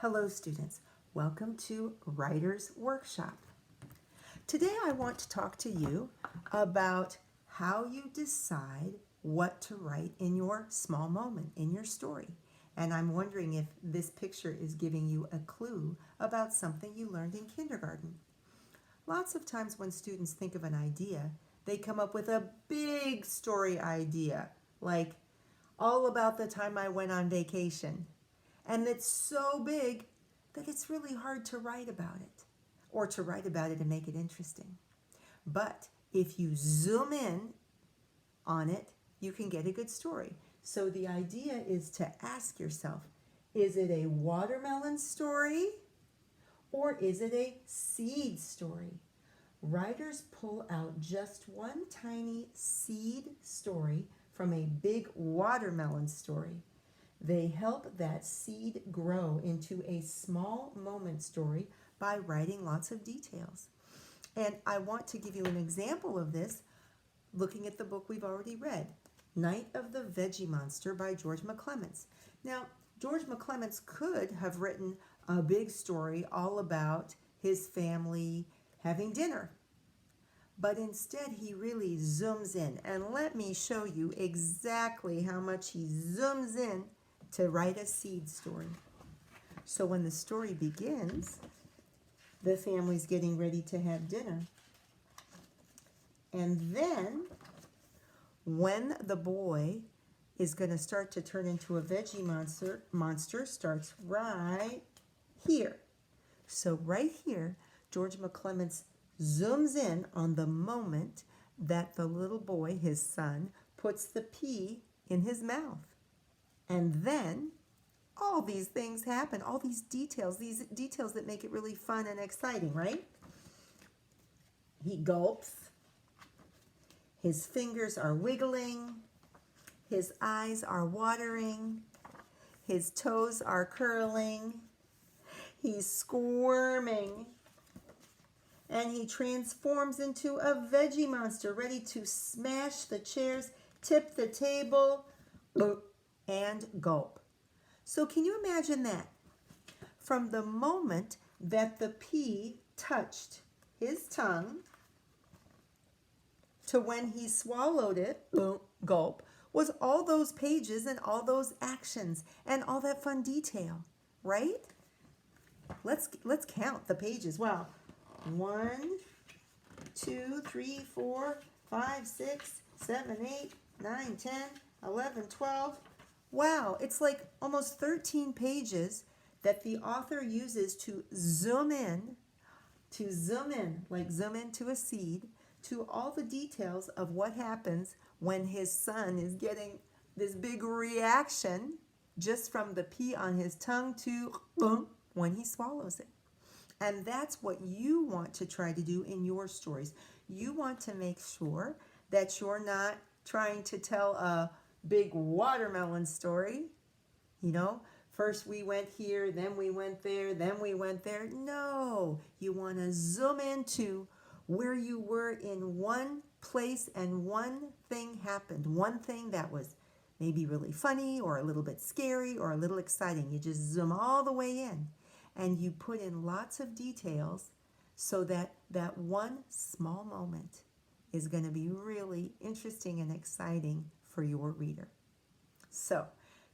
Hello students, welcome to Writer's Workshop. Today I want to talk to you about how you decide what to write in your small moment, in your story. And I'm wondering if this picture is giving you a clue about something you learned in kindergarten. Lots of times when students think of an idea, they come up with a big story idea, like all about the time I went on vacation. And it's so big that it's really hard to write about it, or to write about it and make it interesting. But if you zoom in on it, you can get a good story. So the idea is to ask yourself, is it a watermelon story or is it a seed story? Writers pull out just one tiny seed story from a big watermelon story. They help that seed grow into a small moment story by writing lots of details. And I want to give you an example of this looking at the book we've already read, Night of the Veggie Monster by George McClements. Now, George McClements could have written a big story all about his family having dinner. But instead, he really zooms in. And let me show you exactly how much he zooms in to write a seed story. So when the story begins, the family's getting ready to have dinner. And then, when the boy is going to start to turn into a veggie monster starts right here. So right here, George McClements zooms in on the moment that the little boy, his son, puts the pea in his mouth. And then all these things happen, all these details that make it really fun and exciting, right? He gulps, his fingers are wiggling, his eyes are watering, his toes are curling, he's squirming, and he transforms into a veggie monster ready to smash the chairs, tip the table, and gulp. So can you imagine that? From the moment that the pea touched his tongue to when he swallowed it, gulp, was all those pages and all those actions and all that fun detail, right? Let's count the pages. Wow. 1, 2, 3, 4, 5, 6, 7, 8, 9, 10, 11, 12. Wow, it's like almost 13 pages that the author uses to zoom in, like zoom into a seed, to all the details of what happens when his son is getting this big reaction just from the pea on his tongue to when he swallows it. And that's what you want to try to do in your stories. You want to make sure that you're not trying to tell a big watermelon story. You know, first we went here, then we went there, then we went there. No, you want to zoom into where you were in one place and one thing happened. One thing that was maybe really funny or a little bit scary or a little exciting. You just zoom all the way in and you put in lots of details so that that one small moment is going to be really interesting and exciting for your reader. So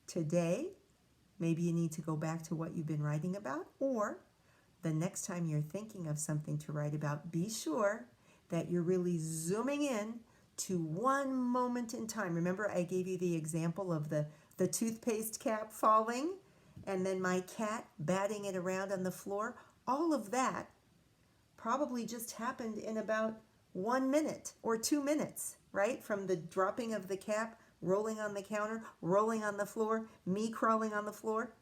today, maybe you need to go back to what you've been writing about, or the next time you're thinking of something to write about, be sure that you're really zooming in to one moment in time. Remember, I gave you the example of the toothpaste cap falling and then my cat batting it around on the floor. All of that probably just happened in about 1 minute or 2 minutes, right? From the dropping of the cap, rolling on the counter, rolling on the floor, me crawling on the floor.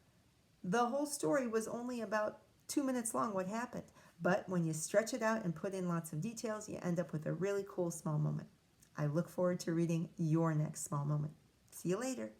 The whole story was only about 2 minutes long, what happened. But when you stretch it out and put in lots of details, you end up with a really cool small moment. I look forward to reading your next small moment. See you later.